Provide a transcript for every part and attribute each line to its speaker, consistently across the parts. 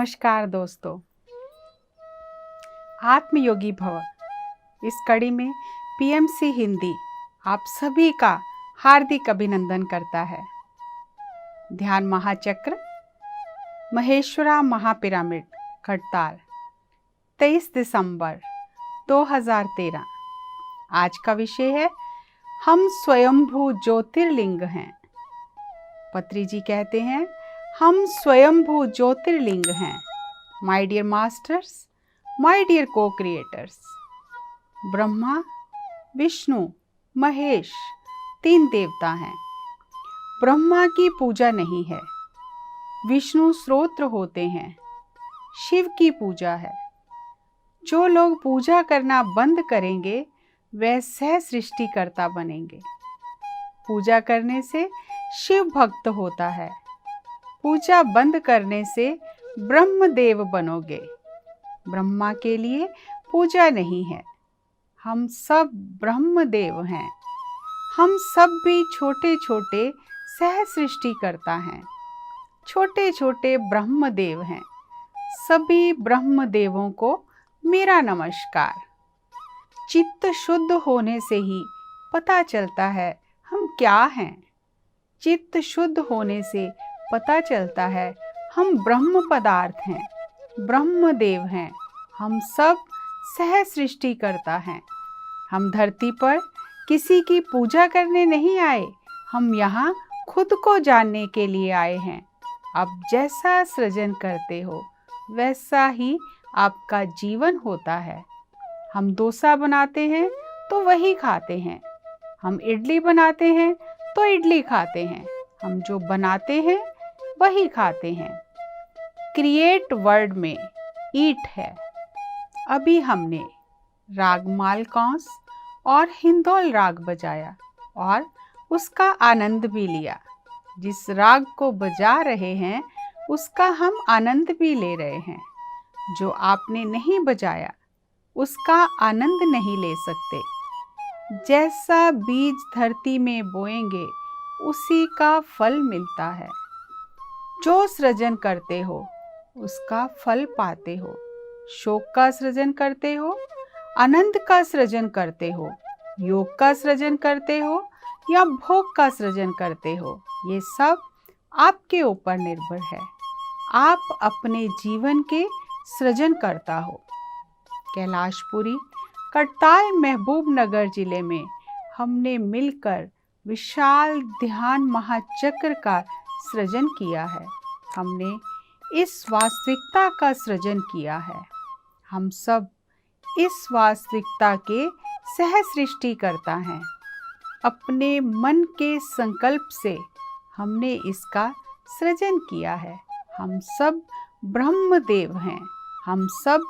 Speaker 1: नमस्कार दोस्तों, आत्मयोगी भव इस कड़ी में पीएमसी हिंदी आप सभी का हार्दिक अभिनंदन करता है। ध्यान महाचक्र महेश्वरा महापिरामिड खड़ताल 23 दिसंबर 2013। आज का विषय है हम स्वयंभू ज्योतिर्लिंग हैं। पत्री जी कहते हैं हम स्वयंभू ज्योतिर्लिंग हैं। My dear masters, my dear co-creators, Brahma, Vishnu, Mahesh 3 देवता हैं। ब्रह्मा की पूजा नहीं है, विष्णु स्रोत्र होते हैं, शिव की पूजा है। जो लोग पूजा करना बंद करेंगे वह सह सृष्टिकर्ता बनेंगे। पूजा करने से शिव भक्त होता है, पूजा बंद करने से ब्रह्मदेव बनोगे। ब्रह्मा के लिए पूजा नहीं है, हम सब ब्रह्मदेव हैं। हम सब भी छोटे छोटे सह सृष्टिकर्ता हैं, छोटे छोटे ब्रह्मदेव हैं। सभी ब्रह्मदेवों को मेरा नमस्कार। चित्त शुद्ध होने से ही पता चलता है हम क्या हैं। चित्त शुद्ध होने से पता चलता है हम ब्रह्म पदार्थ हैं, ब्रह्मदेव हैं। हम सब सह सृष्टिकर्ता हैं। हम धरती पर किसी की पूजा करने नहीं आए, हम यहाँ खुद को जानने के लिए आए हैं। अब जैसा सृजन करते हो वैसा ही आपका जीवन होता है। हम डोसा बनाते हैं तो वही खाते हैं, हम इडली बनाते हैं तो इडली खाते हैं, हम जो बनाते हैं वही खाते हैं। क्रिएट वर्ड में ईट है। अभी हमने राग मालकौंस और हिंदोल राग बजाया और उसका आनंद भी लिया। जिस राग को बजा रहे हैं उसका हम आनंद भी ले रहे हैं। जो आपने नहीं बजाया उसका आनंद नहीं ले सकते। जैसा बीज धरती में बोएंगे उसी का फल मिलता है। जो सृजन करते हो उसका फल पाते हो। शोक का सृजन करते हो, आनंद का सृजन करते हो, योग का सृजन करते हो या भोग का सृजन करते हो, ये सब आपके ऊपर निर्भर है। आप अपने जीवन के सृजन करता हो। कैलाशपुरी करताल महबूब नगर जिले में हमने मिलकर विशाल ध्यान महाचक्र का सृजन किया है। हमने इस वास्तविकता का सृजन किया है। हम सब इस वास्तविकता के सह सृष्टिकर्ता हैं। अपने मन के संकल्प से हमने इसका सृजन किया है। हम सब ब्रह्मदेव हैं। हम सब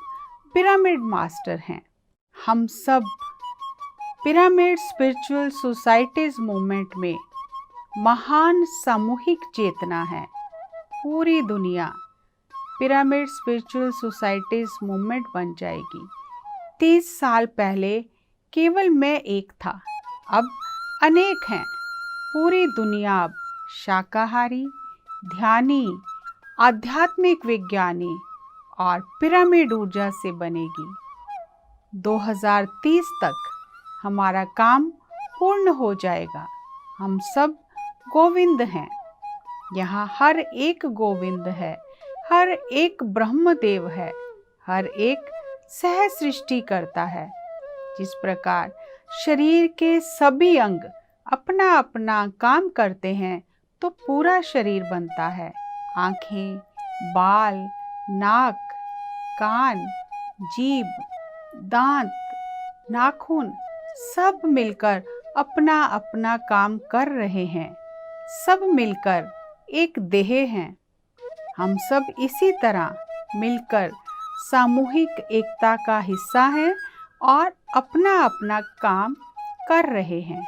Speaker 1: पिरामिड मास्टर हैं। हम सब पिरामिड स्पिरिचुअल सोसाइटीज मूवमेंट में महान सामूहिक चेतना है। पूरी दुनिया पिरामिड स्पिरिचुअल सोसाइटीज मूवमेंट बन जाएगी। 30 साल पहले केवल मैं एक था, अब अनेक हैं। पूरी दुनिया अब शाकाहारी, ध्यानी, आध्यात्मिक विज्ञानी और पिरामिड ऊर्जा से बनेगी। 2030 तक हमारा काम पूर्ण हो जाएगा। हम सब गोविंद हैं। यहाँ हर एक गोविंद है, हर एक ब्रह्मदेव है, हर एक सह सृष्टि करता है। जिस प्रकार शरीर के सभी अंग अपना अपना काम करते हैं तो पूरा शरीर बनता है। आँखें, बाल, नाक, कान, जीभ, दांत, नाखून सब मिलकर अपना अपना काम कर रहे हैं। सब मिलकर एक देह हैं। हम सब इसी तरह मिलकर सामूहिक एकता का हिस्सा हैं और अपना अपना काम कर रहे हैं।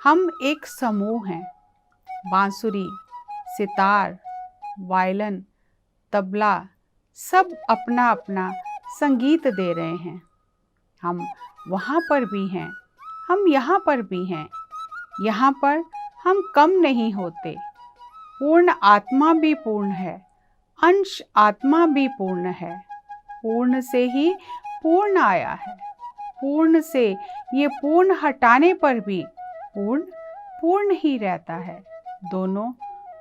Speaker 1: हम एक समूह हैं। बांसुरी, सितार, वायलिन, तबला सब अपना अपना संगीत दे रहे हैं। हम वहाँ पर भी हैं, हम यहाँ पर भी हैं। यहाँ पर हम कम नहीं होते। पूर्ण आत्मा भी पूर्ण है, अंश आत्मा भी पूर्ण है। पूर्ण से ही पूर्ण आया है। पूर्ण से ये पूर्ण हटाने पर भी पूर्ण पूर्ण ही रहता है। दोनों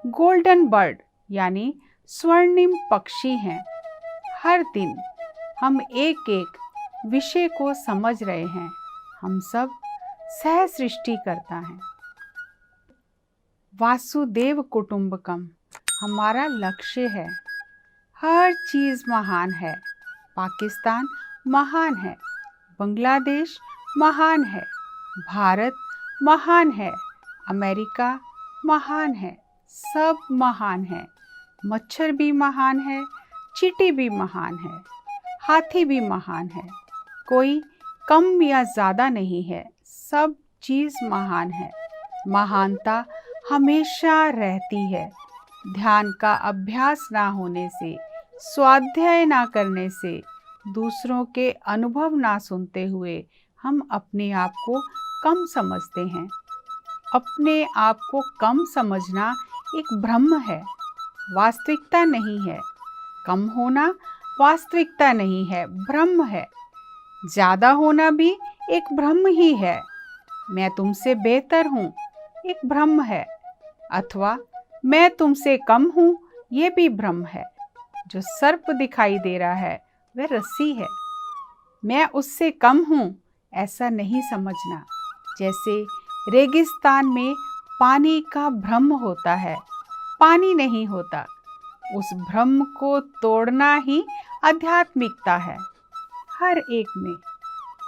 Speaker 1: गोल्डन बर्ड यानी स्वर्णिम पक्षी हैं। हर दिन हम एक एक विषय को समझ रहे हैं। हम सब सह सृष्टि करता है। वासुदेव कुटुंबकम हमारा लक्ष्य है। हर चीज़ महान है। पाकिस्तान महान है, बांग्लादेश महान है, भारत महान है, अमेरिका महान है, सब महान है। मच्छर भी महान है, चींटी भी महान है, हाथी भी महान है। कोई कम या ज़्यादा नहीं है, सब चीज़ महान है। महानता हमेशा रहती है। ध्यान का अभ्यास ना होने से, स्वाध्याय ना करने से, दूसरों के अनुभव ना सुनते हुए हम अपने आप को कम समझते हैं। अपने आप को कम समझना एक भ्रम है, वास्तविकता नहीं है। कम होना वास्तविकता नहीं है, भ्रम है। ज़्यादा होना भी एक भ्रम ही है। मैं तुमसे बेहतर हूँ, एक भ्रम है। अथवा मैं तुमसे कम हूँ, ये भी भ्रम है। जो सर्प दिखाई दे रहा है वह रस्सी है। मैं उससे कम हूँ ऐसा नहीं समझना। जैसे रेगिस्तान में पानी का भ्रम होता है, पानी नहीं होता। उस भ्रम को तोड़ना ही आध्यात्मिकता है। हर एक में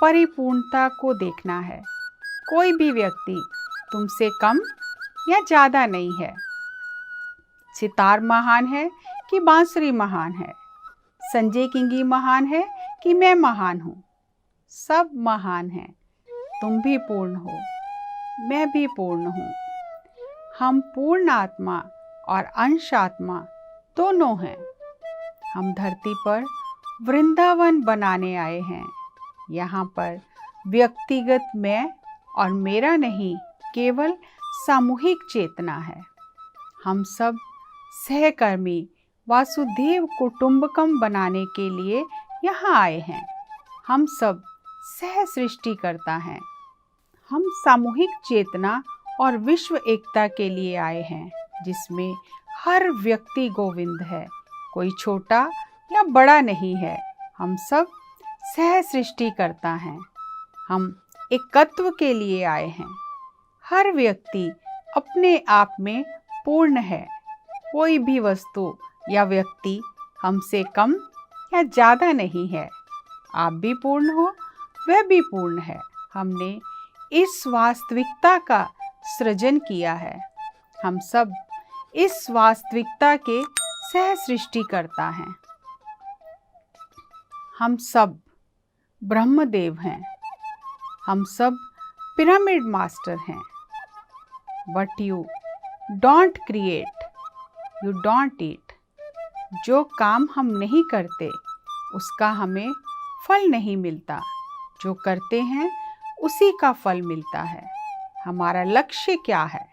Speaker 1: परिपूर्णता को देखना है। कोई भी व्यक्ति तुमसे कम या ज़्यादा नहीं है। सितार महान है कि बांसुरी महान है, संजय किंगी महान है कि मैं महान हूँ। सब महान हैं। तुम भी पूर्ण हो, मैं भी पूर्ण हूँ। हम पूर्ण आत्मा और अंश आत्मा दोनों हैं। हम धरती पर वृंदावन बनाने आए हैं। यहाँ पर व्यक्तिगत मैं और मेरा नहीं, केवल सामूहिक चेतना है। हम सब सहकर्मी वासुदेव कुटुंबकम बनाने के लिए यहाँ आए हैं। हम सब सह सृष्टि करता हैं। हम सामूहिक चेतना और विश्व एकता के लिए आए हैं, जिसमें हर व्यक्ति गोविंद है। कोई छोटा या बड़ा नहीं है। हम सब सह सृष्टि करता हैं। हम एकत्व के लिए आए हैं। हर व्यक्ति अपने आप में पूर्ण है। कोई भी वस्तु या व्यक्ति हमसे कम या ज़्यादा नहीं है। आप भी पूर्ण हो, वह भी पूर्ण है। हमने इस वास्तविकता का सृजन किया है। हम सब इस वास्तविकता के सह सृष्टिकर्ता हैं। हम सब ब्रह्मदेव हैं। हम सब पिरामिड मास्टर हैं। But you don't create, you don't eat. जो काम हम नहीं करते उसका हमें फल नहीं मिलता। जो करते हैं उसी का फल मिलता है। हमारा लक्ष्य क्या है?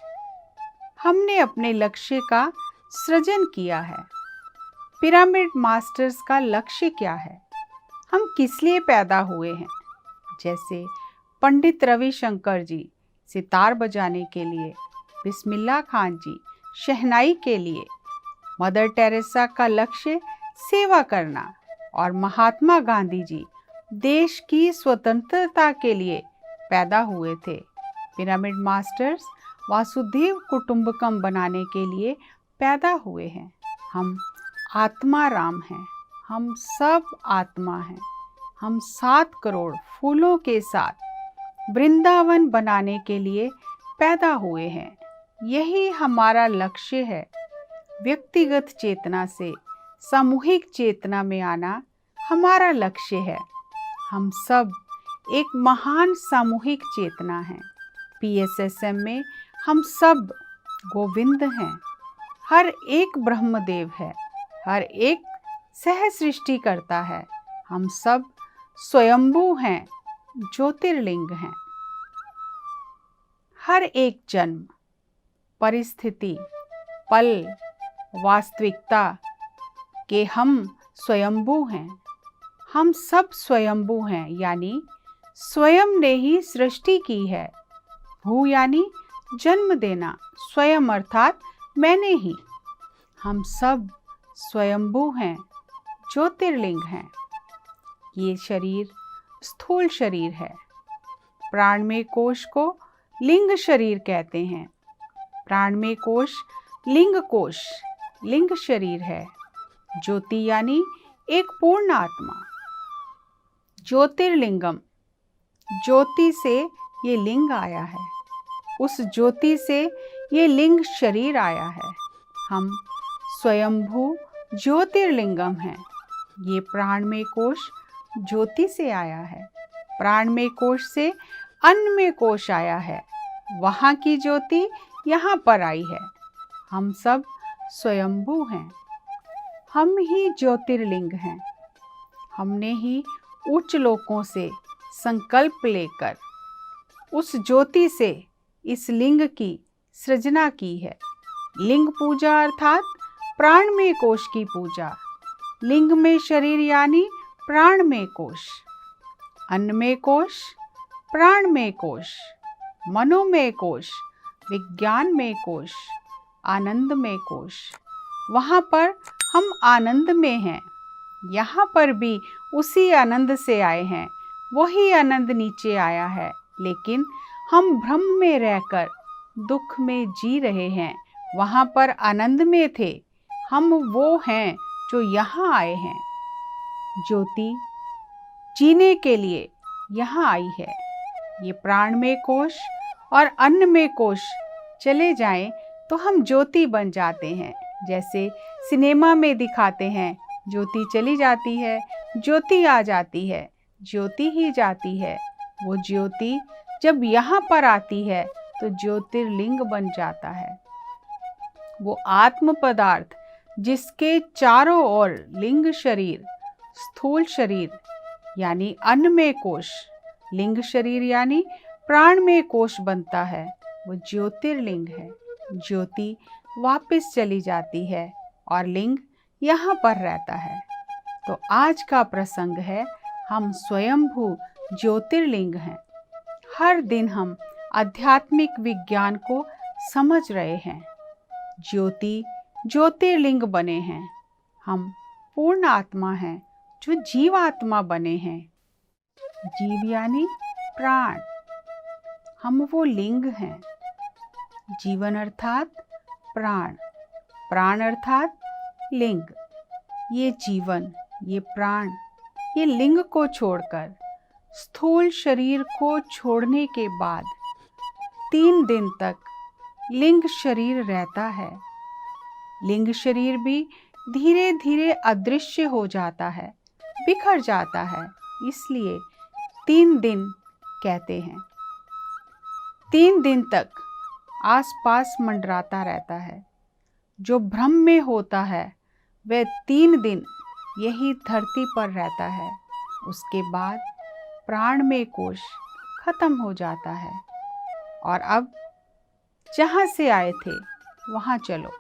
Speaker 1: हमने अपने लक्ष्य का सृजन किया है। पिरामिड मास्टर्स का लक्ष्य क्या है? हम किस लिए पैदा हुए हैं? जैसे पंडित रविशंकर जी सितार बजाने के लिए, बिस्मिल्लाह खान जी शहनाई के लिए, मदर टेरेसा का लक्ष्य सेवा करना, और महात्मा गांधी जी देश की स्वतंत्रता के लिए पैदा हुए थे। पिरामिड मास्टर्स वासुदेव कुटुंबकम बनाने के लिए पैदा हुए हैं। हम आत्मा राम हैं। हम सब आत्मा हैं। हम 7 करोड़ फूलों के साथ वृंदावन बनाने के लिए पैदा हुए हैं। यही हमारा लक्ष्य है। व्यक्तिगत चेतना से सामूहिक चेतना में आना हमारा लक्ष्य है। हम सब एक महान सामूहिक चेतना है। PSSM में हम सब गोविंद हैं। हर एक ब्रह्मदेव है। हर एक सह सृष्टि करता है। हम सब स्वयंभू हैं, ज्योतिर्लिंग हैं। हर एक जन्म, परिस्थिति, पल, वास्तविकता कि हम स्वयंभू हैं। हम सब स्वयंभू हैं, यानी स्वयं ने ही सृष्टि की है। भू यानी जन्म देना, स्वयं अर्थात मैंने ही। हम सब स्वयंभू हैं, ज्योतिर्लिंग हैं। ये शरीर स्थूल शरीर है। प्राणमय कोश को लिंग शरीर कहते हैं। प्राणमय कोश लिंग कोश, लिंग शरीर है। ज्योति यानी एक पूर्ण आत्मा। ज्योतिर्लिंगम, ज्योति से ये लिंग आया है। उस ज्योति से ये लिंग शरीर आया है। हम स्वयंभू ज्योतिर्लिंगम हैं। ये प्राणमय कोश ज्योति से आया है। प्राणमय कोश से अन्नमय कोश आया है। वहाँ की ज्योति यहाँ पर आई है। हम सब स्वयंभू हैं। हम ही ज्योतिर्लिंग हैं। हमने ही उच्च लोकों से संकल्प लेकर उस ज्योति से इस लिंग की सृजना की है। लिंग पूजा अर्थात प्राणमय कोश की पूजा। लिंग में शरीर यानी प्राणमय कोश। अन्नमय कोश, प्राणमय कोश, मनोमय कोश, विज्ञानमय कोश, आनंदमय कोश। वहाँ पर हम आनंद में हैं। यहाँ पर भी उसी आनंद से आए हैं। वही आनंद नीचे आया है, लेकिन हम भ्रम में रहकर दुख में जी रहे हैं। वहाँ पर आनंद में थे। हम वो हैं जो यहाँ आए हैं। ज्योति जीने के लिए यहाँ आई है। ये प्राणमय कोश और अन्नमय कोश चले जाएं तो हम ज्योति बन जाते हैं। जैसे सिनेमा में दिखाते हैं, ज्योति चली जाती है, ज्योति आ जाती है, ज्योति ही जाती है। वो ज्योति जब यहाँ पर आती है तो ज्योतिर्लिंग बन जाता है। वो आत्म पदार्थ जिसके चारों ओर लिंग शरीर, स्थूल शरीर यानी अन्नमय कोश, लिंग शरीर यानी प्राणमय कोश बनता है, वो ज्योतिर्लिंग है। ज्योति वापस चली जाती है और लिंग यहाँ पर रहता है। तो आज का प्रसंग है, हम स्वयंभू ज्योतिर्लिंग हैं। हर दिन हम आध्यात्मिक विज्ञान को समझ रहे हैं। ज्योति ज्योतिर्लिंग बने हैं। हम पूर्ण आत्मा हैं जो जीवात्मा बने हैं। जीव यानी प्राण। हम वो लिंग हैं। जीवन अर्थात प्राण, प्राण अर्थात लिंग। ये जीवन, ये प्राण, ये लिंग को छोड़कर स्थूल शरीर को छोड़ने के बाद 3 दिन तक लिंग शरीर रहता है। लिंग शरीर भी धीरे धीरे अदृश्य हो जाता है, बिखर जाता है, इसलिए 3 दिन कहते हैं। 3 दिन तक आसपास मंडराता रहता है। जो भ्रम में होता है वह 3 दिन यही धरती पर रहता है। उसके बाद प्राणमय कोश खत्म हो जाता है और अब जहाँ से आए थे वहाँ चलो।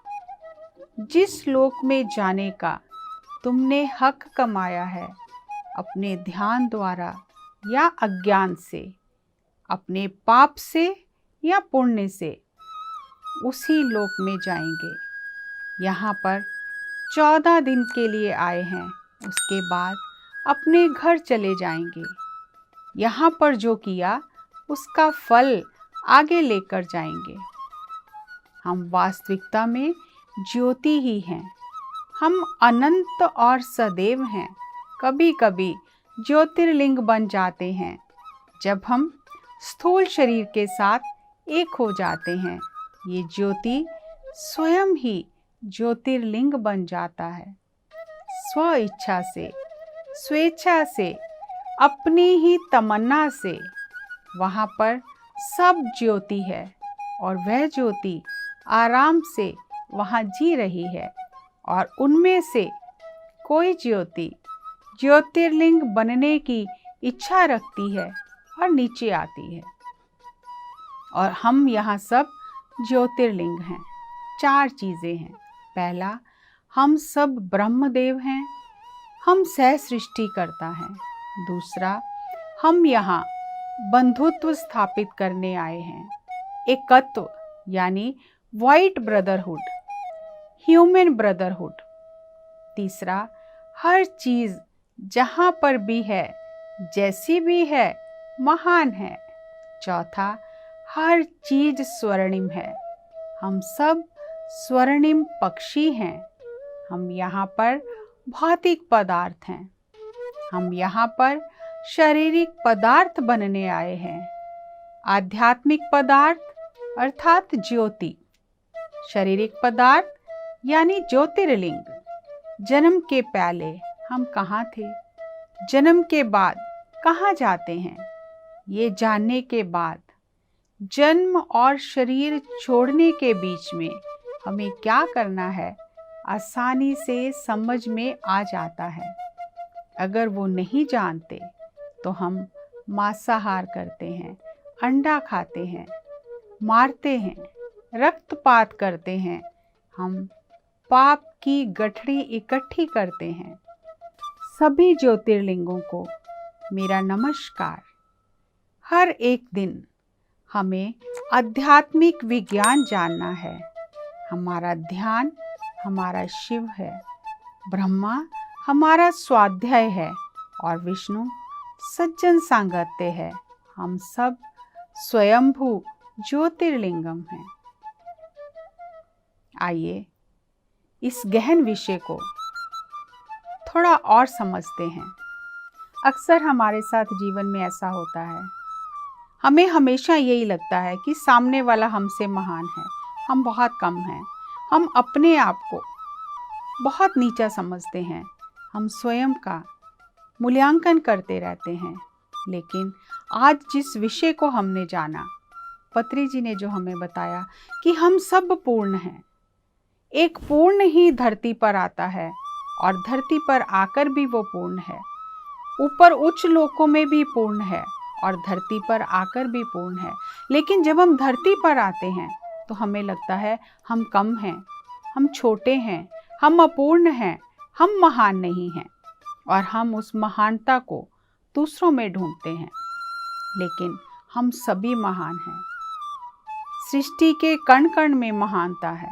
Speaker 1: जिस लोक में जाने का तुमने हक कमाया है, अपने ध्यान द्वारा या अज्ञान से, अपने पाप से या पुण्य से, उसी लोक में जाएंगे। यहाँ पर 14 दिन के लिए आए हैं, उसके बाद अपने घर चले जाएंगे। यहाँ पर जो किया उसका फल आगे लेकर जाएंगे। हम वास्तविकता में ज्योति ही हैं। हम अनंत और सदैव हैं। कभी कभी ज्योतिर्लिंग बन जाते हैं जब हम स्थूल शरीर के साथ एक हो जाते हैं। ये ज्योति स्वयं ही ज्योतिर्लिंग बन जाता है। स्व इच्छा से, स्वेच्छा से, अपनी ही तमन्ना से। वहाँ पर सब ज्योति है और वह ज्योति आराम से वहाँ जी रही है। और उनमें से कोई ज्योति ज्योतिर्लिंग बनने की इच्छा रखती है और नीचे आती है। और हम यहाँ सब ज्योतिर्लिंग हैं। 4 चीज़ें हैं। पहला, हम सब ब्रह्मदेव हैं, हम सह सृष्टि करता है। दूसरा, हम यहाँ बंधुत्व स्थापित करने आए हैं, एकत्व यानी व्हाइट ब्रदरहुड, ह्यूमन ब्रदरहुड। तीसरा, हर चीज जहाँ पर भी है, जैसी भी है, महान है। चौथा, हर चीज स्वर्णिम है, हम सब स्वर्णिम पक्षी हैं। हम यहाँ पर भौतिक पदार्थ हैं, हम यहाँ पर शारीरिक पदार्थ बनने आए हैं। आध्यात्मिक पदार्थ अर्थात ज्योति, शारीरिक पदार्थ यानी ज्योतिर्लिंग। जन्म के पहले हम कहाँ थे, जन्म के बाद कहाँ जाते हैं, ये जानने के बाद जन्म और शरीर छोड़ने के बीच में हमें क्या करना है, आसानी से समझ में आ जाता है। अगर वो नहीं जानते तो हम मांसाहार करते हैं, अंडा खाते हैं, मारते हैं, रक्तपात करते हैं, हम पाप की गठरी इकट्ठी करते हैं। सभी ज्योतिर्लिंगों को मेरा नमस्कार। हर एक दिन हमें आध्यात्मिक विज्ञान जानना है। हमारा ध्यान हमारा शिव है, ब्रह्मा हमारा स्वाध्याय है और विष्णु सज्जन सांगत्य है। हम सब स्वयंभू ज्योतिर्लिंगम हैं। आइए इस गहन विषय को थोड़ा और समझते हैं। अक्सर हमारे साथ जीवन में ऐसा होता है, हमें हमेशा यही लगता है कि सामने वाला हमसे महान है, हम बहुत कम हैं। हम अपने आप को बहुत नीचा समझते हैं, हम स्वयं का मूल्यांकन करते रहते हैं। लेकिन आज जिस विषय को हमने जाना, पत्री जी ने जो हमें बताया कि हम सब पूर्ण हैं, एक पूर्ण ही धरती पर आता है और धरती पर आकर भी वो पूर्ण है, ऊपर उच्च लोकों में भी पूर्ण है और धरती पर आकर भी पूर्ण है। लेकिन जब हम धरती पर आते हैं तो हमें लगता है हम कम हैं, हम छोटे हैं, हम अपूर्ण हैं, हम महान नहीं हैं और हम उस महानता को दूसरों में ढूंढते हैं। लेकिन हम सभी महान हैं, सृष्टि के कण कण में महानता है।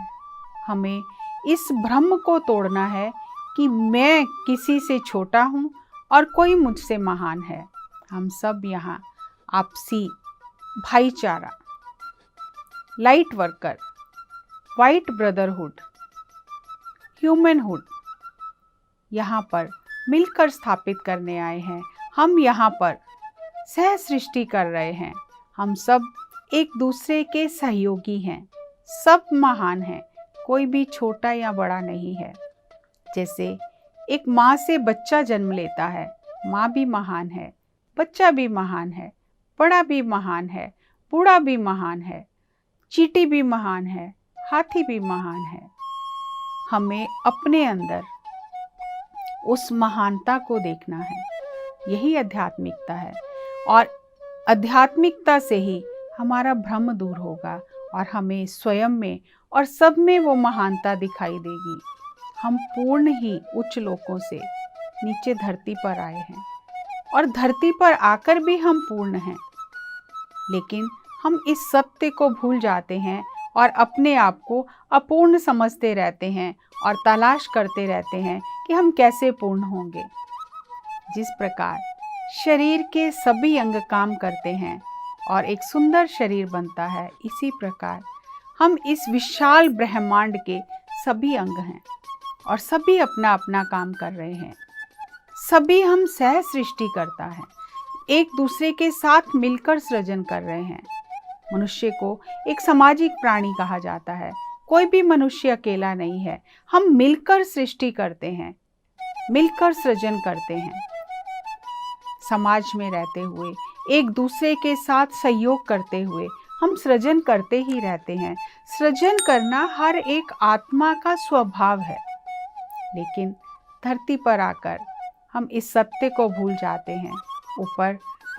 Speaker 1: हमें इस भ्रम को तोड़ना है कि मैं किसी से छोटा हूँ और कोई मुझसे महान है। हम सब यहाँ आपसी भाईचारा, लाइट वर्कर, व्हाइट ब्रदरहुड, ह्यूमनहुड यहाँ पर मिलकर स्थापित करने आए हैं। हम यहाँ पर सह सृष्टि कर रहे हैं। हम सब एक दूसरे के सहयोगी हैं, सब महान हैं, कोई भी छोटा या बड़ा नहीं है। जैसे एक माँ से बच्चा जन्म लेता है, माँ भी महान है, बच्चा भी महान है, बड़ा भी महान है, बूढ़ा भी महान है, चींटी भी महान है, हाथी भी महान है। हमें अपने अंदर उस महानता को देखना है, यही आध्यात्मिकता है। और आध्यात्मिकता से ही हमारा भ्रम दूर होगा और हमें स्वयं में और सब में वो महानता दिखाई देगी। हम पूर्ण ही उच्च लोकों से नीचे धरती पर आए हैं और धरती पर आकर भी हम पूर्ण हैं। लेकिन हम इस सत्य को भूल जाते हैं और अपने आप को अपूर्ण समझते रहते हैं और तलाश करते रहते हैं कि हम कैसे पूर्ण होंगे। जिस प्रकार शरीर के सभी अंग काम करते हैं और एक सुंदर शरीर बनता है, इसी प्रकार हम इस विशाल ब्रह्मांड के सभी अंग हैं और सभी अपना अपना काम कर रहे हैं। सभी हम सह सृष्टि करता है, एक दूसरे के साथ मिलकर सृजन कर रहे हैं। मनुष्य को एक सामाजिक प्राणी कहा जाता है। कोई भी मनुष्य अकेला नहीं है, हम मिलकर सृष्टि करते हैं, मिलकर सृजन करते हैं। समाज में रहते हुए, एक दूसरे के साथ सहयोग करते हुए हम सृजन करते ही रहते हैं। सृजन करना हर एक आत्मा का स्वभाव है। लेकिन धरती पर आकर हम इस सत्य को भूल जाते हैं। ऊपर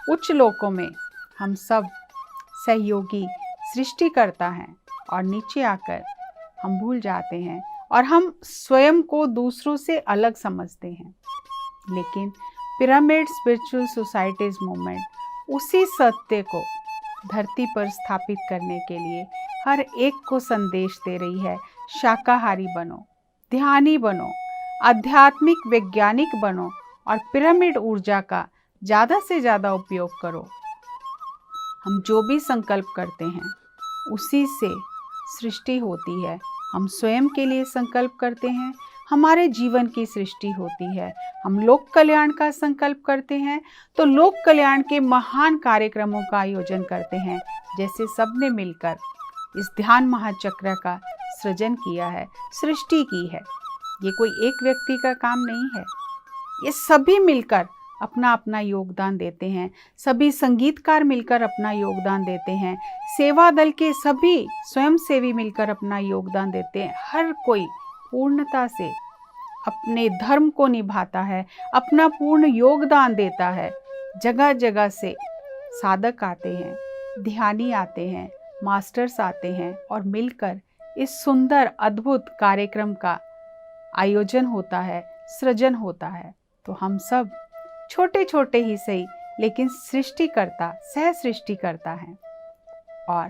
Speaker 1: उच्च लोकों में हम सब सहयोगी सृष्टि करता है और नीचे आकर हम भूल जाते हैं और हम स्वयं को दूसरों से अलग समझते हैं। लेकिन पिरामिड स्पिरिचुअल सोसाइटीज मूवमेंट उसी सत्य को धरती पर स्थापित करने के लिए हर एक को संदेश दे रही है। शाकाहारी बनो, ध्यानी बनो, आध्यात्मिक वैज्ञानिक बनो और पिरामिड ऊर्जा का ज़्यादा से ज़्यादा उपयोग करो। हम जो भी संकल्प करते हैं उसी से सृष्टि होती है। हम स्वयं के लिए संकल्प करते हैं, हमारे जीवन की सृष्टि होती है। हम लोक कल्याण का संकल्प करते हैं तो लोक कल्याण के महान कार्यक्रमों का आयोजन करते हैं। जैसे सबने मिलकर इस ध्यान महाचक्र का सृजन किया है, सृष्टि की है। ये कोई एक व्यक्ति का काम नहीं है, ये सभी मिलकर अपना अपना योगदान देते हैं। सभी संगीतकार मिलकर अपना योगदान देते हैं, सेवा दल के सभी स्वयंसेवी मिलकर अपना योगदान देते हैं। हर कोई पूर्णता से अपने धर्म को निभाता है, अपना पूर्ण योगदान देता है। जगह जगह से साधक आते हैं, ध्यानी आते हैं, मास्टर्स आते हैं और मिलकर इस सुंदर अद्भुत कार्यक्रम का आयोजन होता है, सृजन होता है। तो हम सब छोटे छोटे ही सही लेकिन सृष्टिकर्ता, सह सृष्टिकर्ता हैं और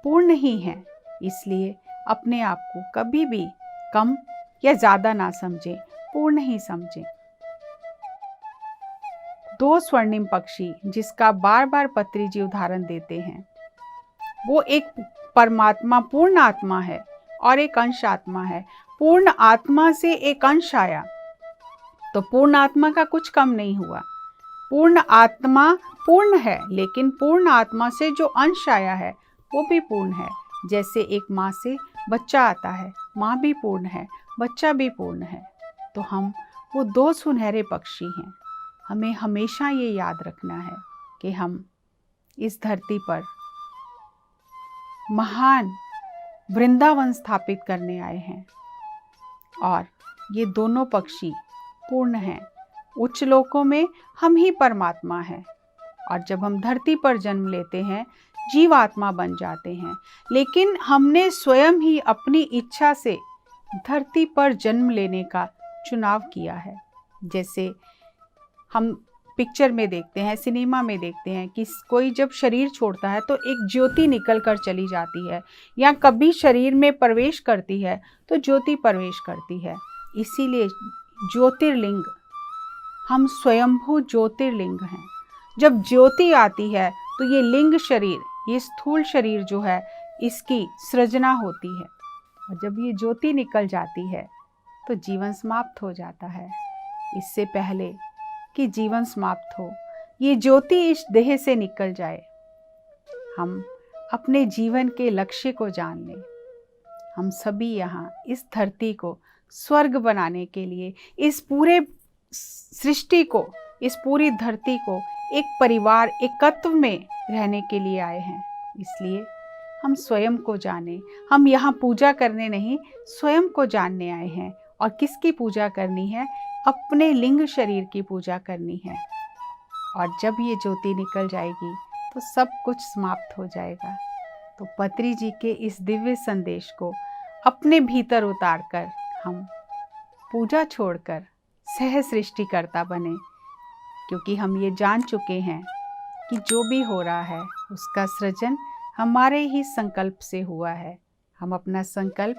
Speaker 1: पूर्ण ही हैं। इसलिए अपने आप को कभी भी कम या ज़्यादा ना समझें, पूर्ण ही समझें। दो स्वर्णिम पक्षी जिसका बार बार पत्री जी उदाहरण देते हैं, वो एक परमात्मा पूर्ण आत्मा है और एक अंश आत्मा है। पूर्ण आत्मा से एक अंश आया तो पूर्ण आत्मा का कुछ कम नहीं हुआ। पूर्ण आत्मा पूर्ण है, लेकिन पूर्ण आत्मा से जो अंश आया है वो भी पूर्ण है। जैसे एक माँ से बच्चा आता है, माँ भी पूर्ण है, बच्चा भी पूर्ण है। तो हम वो दो सुनहरे पक्षी हैं। हमें हमेशा ये याद रखना है कि हम इस धरती पर महान वृंदावन स्थापित करने आए हैं और ये दोनों पक्षी पूर्ण हैं। उच्च लोकों में हम ही परमात्मा हैं और जब हम धरती पर जन्म लेते हैं जीवात्मा बन जाते हैं। लेकिन हमने स्वयं ही अपनी इच्छा से धरती पर जन्म लेने का चुनाव किया है। जैसे हम पिक्चर में देखते हैं, सिनेमा में देखते हैं कि कोई जब शरीर छोड़ता है तो एक ज्योति निकल कर चली जाती है, या कभी शरीर में प्रवेश करती है तो ज्योति प्रवेश करती है। इसीलिए ज्योतिर्लिंग, हम स्वयंभू ज्योतिर्लिंग हैं। जब ज्योति आती है तो ये लिंग शरीर, ये स्थूल शरीर जो है, इसकी सृजना होती है और जब ये ज्योति निकल जाती है तो जीवन समाप्त हो जाता है। इससे पहले कि जीवन समाप्त हो, ये ज्योति इस देह से निकल जाए, हम अपने जीवन के लक्ष्य को जान लें। हम सभी यहाँ इस धरती को स्वर्ग बनाने के लिए, इस पूरे सृष्टि को, इस पूरी धरती को एक परिवार, एकत्व में रहने के लिए आए हैं। इसलिए हम स्वयं को जानें। हम यहाँ पूजा करने नहीं, स्वयं को जानने आए हैं। और किसकी पूजा करनी है? अपने लिंग शरीर की पूजा करनी है। और जब ये ज्योति निकल जाएगी तो सब कुछ समाप्त हो जाएगा। तो पत्री जी के इस दिव्य संदेश को अपने भीतर उतारकर हम पूजा छोड़कर सह सृष्टिकर्ता बने, क्योंकि हम ये जान चुके हैं कि जो भी हो रहा है उसका सृजन हमारे ही संकल्प से हुआ है। हम अपना संकल्प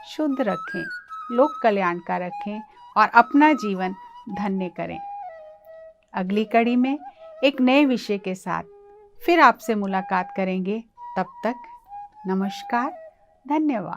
Speaker 1: शुद्ध रखें, लोक कल्याण का रखें और अपना जीवन धन्य करें। अगली कड़ी में एक नए विषय के साथ फिर आपसे मुलाकात करेंगे। तब तक नमस्कार, धन्यवाद।